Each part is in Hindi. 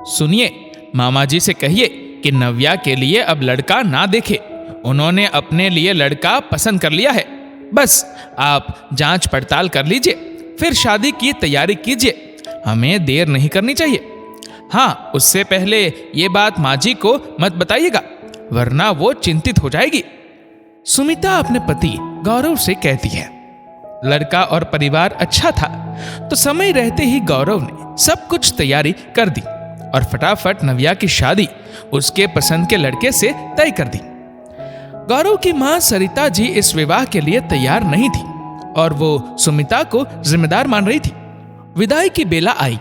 सुनिए, मामा जी से कहिए कि नव्या के लिए अब लड़का ना देखे। उन्होंने अपने लिए लड़का पसंद कर लिया है। बस आप जांच पड़ताल कर लीजिए, फिर शादी की तैयारी कीजिए। हमें देर नहीं करनी चाहिए। हाँ, उससे पहले ये बात माँ जी को मत बताइएगा, वरना वो चिंतित हो जाएगी। सुमिता अपने पति गौरव से कहती है। लड़का और परिवार अच्छा था तो समय रहते ही गौरव ने सब कुछ तैयारी कर दी और फटाफट नव्या की शादी उसके पसंद के लड़के से तय कर दी। गौरव की मां सरिता जी इस विवाह के लिए तैयार नहीं थी और वो सुमिता को जिम्मेदार मान रही थी। विदाई की बेला आई।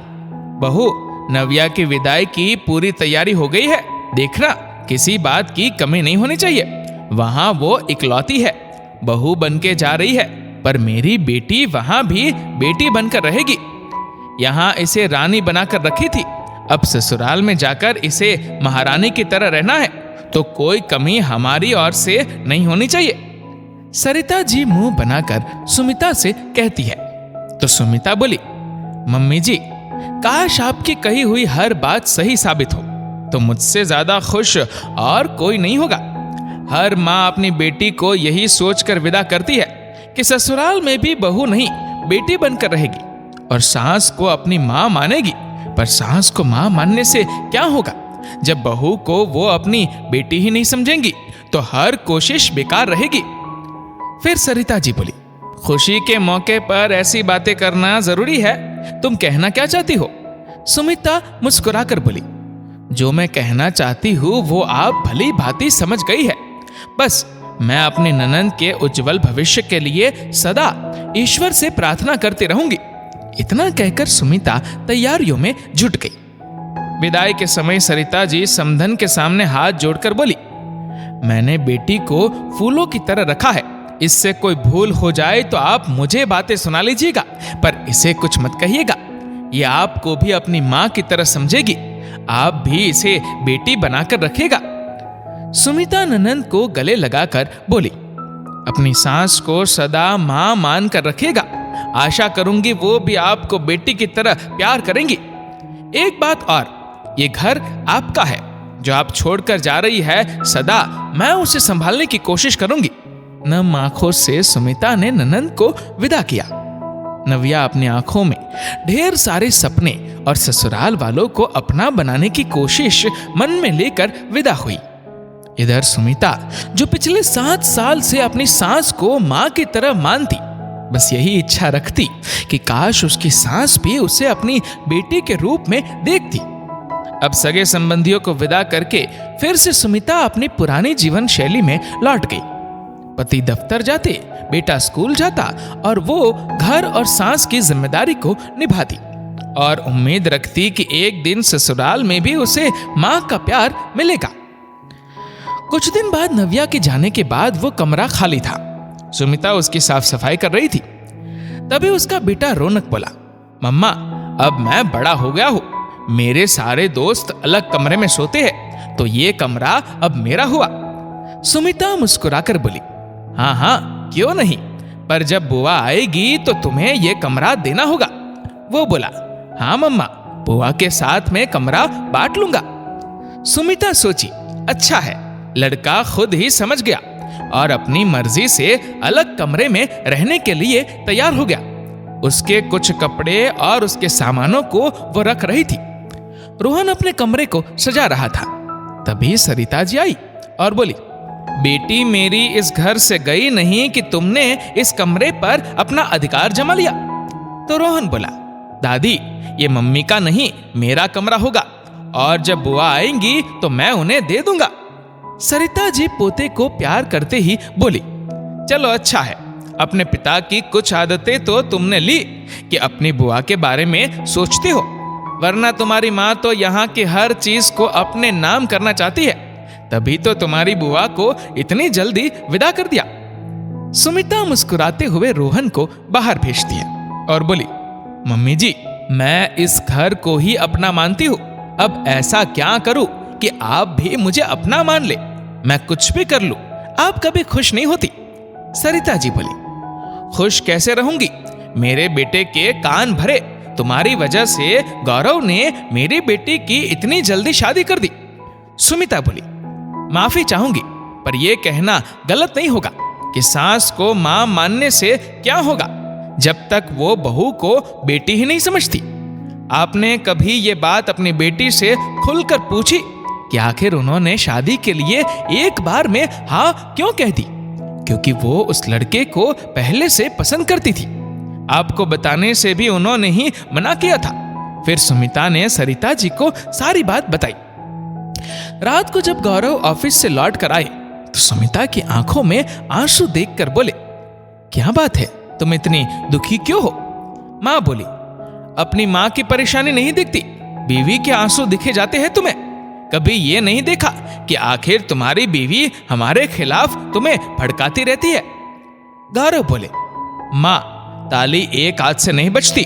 बहू, नव्या की विदाई की पूरी तैयारी हो गई है। देखना, किसी बात की कमी नहीं होनी चाहिए। वहां वो इकलौती है, बहू बनके जा रही है, पर मेरी बेटी वहां भी बेटी बनकर रहेगी। यहाँ इसे रानी बनाकर रखी थी, अब ससुराल में जाकर इसे महारानी की तरह रहना है, तो कोई कमी हमारी ओर से नहीं होनी चाहिए। सरिता जी मुंह बनाकर सुमिता से कहती है। तो सुमिता बोली, मम्मी जी, काश आपकी कही हुई हर बात सही साबित हो, तो मुझसे ज्यादा खुश और कोई नहीं होगा। हर माँ अपनी बेटी को यही सोचकर विदा करती है कि ससुराल में भी बहू नहीं बेटी बनकर रहेगी और सास को अपनी माँ मानेगी। पर सास को माँ मानने से क्या होगा? जब बहू को वो अपनी बेटी ही नहीं समझेंगी तो हर कोशिश बेकार रहेगी। फिर सरिता जी बोली, खुशी के मौके पर ऐसी बातें करना जरूरी है? तुम कहना क्या चाहती हो? सुमिता मुस्कुराकर बोली, जो मैं कहना चाहती हूँ वो आप भली भांति समझ गई है। बस मैं अपने ननंद के उज्जवल भविष्य के लिए सदा ईश्वर से प्रार्थना करती रहूंगी। इतना कहकर सुमिता तैयारियों में जुट गई। विदाई के समय सरिता जी समधन के सामने हाथ जोड़कर बोली, मैंने बेटी को फूलों की तरह रखा है। इससे कोई भूल हो जाए तो आप मुझे बातें सुना लीजिएगा, पर इसे कुछ मत कहिएगा। ये आपको भी अपनी माँ की तरह समझेगी, आप भी इसे बेटी बनाकर रखेगा। सुमिता ननंद को गले लगाकर बोली, अपनी सास को सदा मां मान कर रखेगा। आशा करूंगी वो भी आपको बेटी की तरह प्यार करेंगी। एक बात और, ये घर आपका है, जो आप छोड़कर जा रही है, सदा मैं उसे संभालने की कोशिश करूंगी। नम आंखों से सुमिता ने ननंद को विदा किया। नव्या अपनी आंखों में ढेर सारे सपने और ससुराल वालों को अपना बनाने की कोशिश मन में लेकर विदा हुई। इधर सुमिता, जो पिछले 7 साल से अपनी सास को मां की तरह मानती, बस यही इच्छा रखती कि काश उसकी सास भी उसे अपनी बेटी के रूप में देखती। अब सगे संबंधियों को विदा करके फिर से सुमिता अपनी पुरानी जीवन शैली में लौट गई। पति दफ्तर जाते, बेटा स्कूल जाता और वो घर और सास की जिम्मेदारी को निभाती और उम्मीद रखती कि एक दिन ससुराल में भी उसे मां का प्यार मिलेगा। कुछ दिन बाद नव्या के जाने के बाद वो कमरा खाली था। सुमिता उसकी साफ सफाई कर रही थी। तभी उसका बेटा रौनक बोला, मम्मा, अब मैं बड़ा हो गया हूँ, मेरे सारे दोस्त अलग कमरे में सोते हैं, तो ये कमरा अब मेरा हुआ। सुमिता मुस्कुराकर बोली, हाँ हाँ, क्यों नहीं, पर जब बुआ आएगी तो तुम्हें ये कमरा देना होगा। वो बोला, हाँ मम्मा, बुआ के साथ में कमरा बांट लूंगा। सुमिता सोची, अच्छा है, लड़का खुद ही समझ गया और अपनी मर्जी से अलग कमरे में रहने के लिए तैयार हो गया। उसके कुछ कपड़े और उसके सामानों को वो रख रही थी। रोहन अपने कमरे को सजा रहा था। तभी सरिता जी आई और बोली, बेटी मेरी इस घर से गई नहीं कि तुमने इस कमरे पर अपना अधिकार जमा लिया। तो रोहन बोला, दादी, ये मम्मी का नहीं, मेरा कमरा होगा और जब बुआ आएंगी तो मैं उन्हें दे दूंगा। सरिता जी पोते को प्यार करते ही बोली, चलो अच्छा है, अपने पिता की कुछ आदतें तो तुमने ली कि अपनी बुआ के बारे में सोचते हो, वरना तुम्हारी माँ तो यहाँ की हर चीज को अपने नाम करना चाहती है, तभी तो तुम्हारी बुआ को इतनी जल्दी विदा कर दिया। सुमिता मुस्कुराते हुए रोहन को बाहर भेजती है और बोली, मम्मी जी, मैं इस घर को ही अपना मानती हूँ, अब ऐसा क्या करूँ कि आप भी मुझे अपना मान ले। मैं कुछ भी कर लूं, आप कभी खुश नहीं होती। सरिता जी बोली, खुश कैसे रहूंगी, मेरे बेटे के कान भरे तुम्हारी वजह से गौरव ने मेरी बेटी की इतनी जल्दी शादी कर दी। सुमिता बोली, माफी चाहूंगी, पर यह कहना गलत नहीं होगा कि सास को मां मानने से क्या होगा जब तक वो बहू को बेटी ही नहीं समझती। आपने कभी ये बात अपनी बेटी से खुलकर पूछी कि आखिर उन्होंने शादी के लिए एक बार में हाँ क्यों कह दी? क्योंकि वो उस लड़के को पहले से पसंद करती थी। आपको बताने से भी उन्होंने ही मना किया था। फिर सुमिता ने सरिता जी को सारी बात बताई। रात को जब गौरव ऑफिस से लौट कर आए तो सुमिता की आंखों में आंसू देखकर बोले, क्या बात है, तुम इतनी दुखी क्यों हो? मां बोली, अपनी मां की परेशानी नहीं दिखती, बीवी के आंसू दिखे जाते हैं तुम्हें। कभी ये नहीं देखा कि आखिर तुम्हारी बीवी हमारे खिलाफ तुम्हें भड़काती रहती है? गौरव बोले, मां, ताली एक हाथ से नहीं बचती।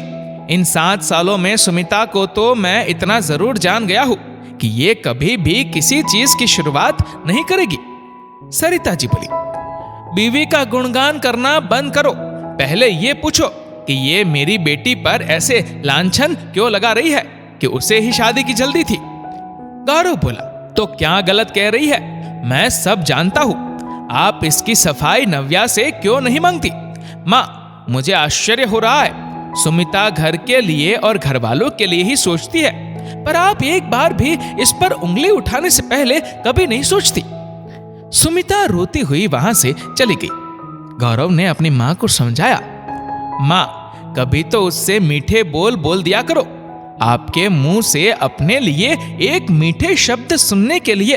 इन 7 सालों में सुमिता को तो मैं इतना जरूर जान गया हूं कि ये कभी भी किसी चीज की शुरुआत नहीं करेगी। सरिता जी बोली, बीवी का गुणगान करना बंद करो, पहले ये पूछो कि ये मेरी बेटी पर ऐसे लांछन क्यों लगा रही है कि उसे ही शादी की जल्दी थी। गौरव बोला, तो क्या गलत कह रही है? मैं सब जानता हूं। आप इसकी सफाई नव्या से क्यों नहीं मांगती? मां, मुझे आश्चर्य हो रहा है। सुमिता घर के लिए और घर वालों के लिए ही सोचती है, पर आप एक बार भी इस पर उंगली उठाने से पहले कभी नहीं सोचती। सुमिता रोती हुई वहां से चली गई। गौरव ने अपनी मां को समझाया, मां, कभी तो उससे मीठे बोल बोल दिया करो। आपके मुंह से अपने लिए एक मीठे शब्द सुनने के लिए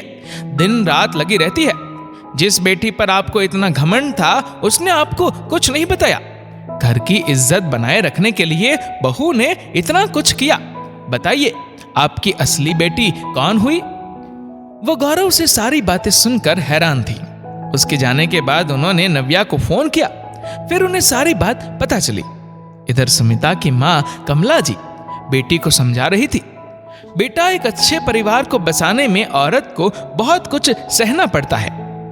दिन रात लगी रहती है। जिस बेटी पर आपको इतना घमंड था उसने आपको कुछ नहीं बताया। घर की इज्जत बनाए रखने के लिए बहू ने इतना कुछ किया। बताइए, आपकी असली बेटी कौन हुई? वो गौरव से सारी बातें सुनकर हैरान थी। उसके जाने के बाद उन्होंने नव्या को फोन किया। फिर उन्हें सारी बात पता चली। इधर सुमिता की मां कमला जी बेटी को समझा रही थी, बेटा, एक अच्छे परिवार को बसाने में औरत को बहुत कुछ सहना पड़ता है,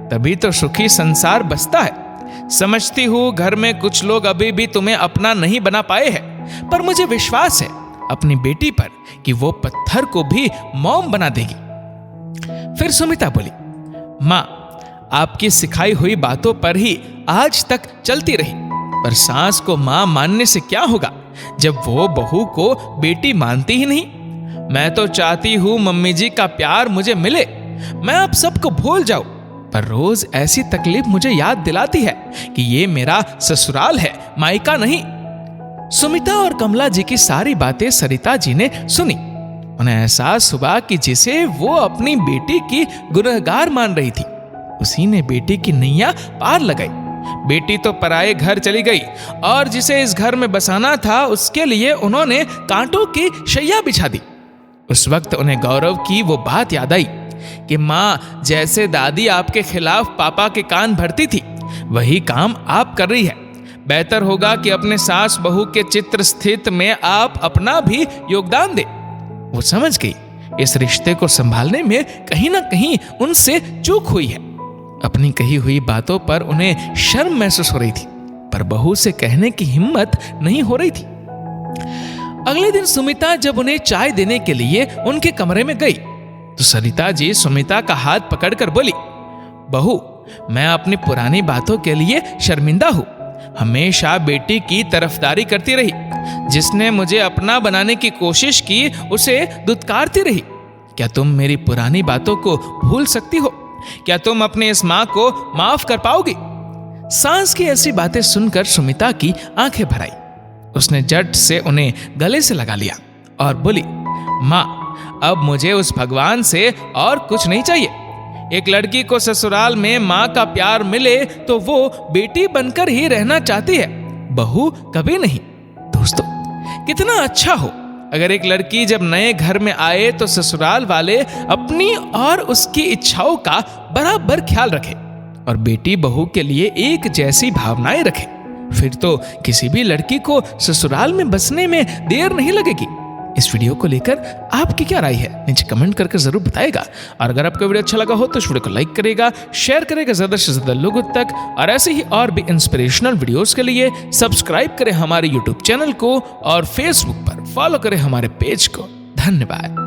तभी तो सुखी संसार बसता है। समझती हूँ घर में कुछ लोग अभी भी तुम्हें अपना नहीं बना पाए हैं, पर मुझे विश्वास है अपनी बेटी पर कि वो पत्थर को भी मोम बना देगी। फिर सुमिता बोली, मां, आपकी सिखाई हुई बातों पर ही आज तक चलती रही, पर सास को मां मानने से क्या होगा जब वो बहू को बेटी मानती ही नहीं। मैं तो चाहती हूं मम्मी जी का प्यार मुझे मिले, मैं अब सबको भूल जाऊं, पर रोज ऐसी तकलीफ मुझे याद दिलाती है कि ये मेरा ससुराल है, मायका नहीं। सुमिता और कमला जी की सारी बातें सरिता जी ने सुनी। उन्हें एहसास हुआ कि जिसे वो अपनी बेटी की गुनहगार मान रही थी, उसी ने बेटी की नैया पार लगाई। बेटी तो पराये घर चली गई और जिसे इस घर में बसाना था उसके लिए उन्होंने कांटों की शैया बिछा दी। उस वक्त उन्हें गौरव की वो बात याद आई कि माँ, जैसे दादी आपके खिलाफ पापा के कान भरती थी, वही काम आप कर रही है। बेहतर होगा कि अपने सास बहू के चित्र स्थित में आप अपना भी योगदान दे। वो समझ गई इस रिश्ते को संभालने में कहीं ना कहीं उनसे चूक हुई है। अपनी कही हुई बातों पर उन्हें शर्म महसूस हो रही थी, पर बहू से कहने की हिम्मत नहीं हो रही थी। अगले दिन सुमिता जब उन्हें चाय देने के लिए उनके कमरे में गई तो सरिता जी सुमिता का हाथ पकड़कर बोली, बहू, मैं अपनी पुरानी बातों के लिए शर्मिंदा हूं। हमेशा बेटी की तरफदारी करती रही। जिसने मुझे अपना बनाने की कोशिश की उसे दुत्कारती रही। क्या तुम मेरी पुरानी बातों को भूल सकती हो? क्या तुम अपने इस मां को माफ कर पाओगी? सास की ऐसी बातें सुनकर सुमिता की आंखें भर आई। उसने झट से उन्हें गले से लगा लिया और बोली, मां, अब मुझे उस भगवान से और कुछ नहीं चाहिए। एक लड़की को ससुराल में मां का प्यार मिले तो वो बेटी बनकर ही रहना चाहती है, बहू कभी नहीं। दोस्तों, कितना अच्छा हो अगर एक लड़की जब नए घर में आए तो ससुराल वाले अपनी और उसकी इच्छाओं का बराबर ख्याल रखें और बेटी बहू के लिए एक जैसी भावनाएं रखें। फिर तो किसी भी लड़की को ससुराल में बसने में देर नहीं लगेगी। इस वीडियो को लेकर आपकी क्या राय है नीचे कमेंट करके जरूर बताएगा। और अगर आपको वीडियो अच्छा लगा हो तो इस वीडियो को लाइक करेगा, शेयर करेगा ज्यादा से ज्यादा लोगों तक, और ऐसे ही और भी इंस्पिरेशनल वीडियोस के लिए सब्सक्राइब करें हमारे यूट्यूब चैनल को और फेसबुक पर फॉलो करें हमारे पेज को। धन्यवाद।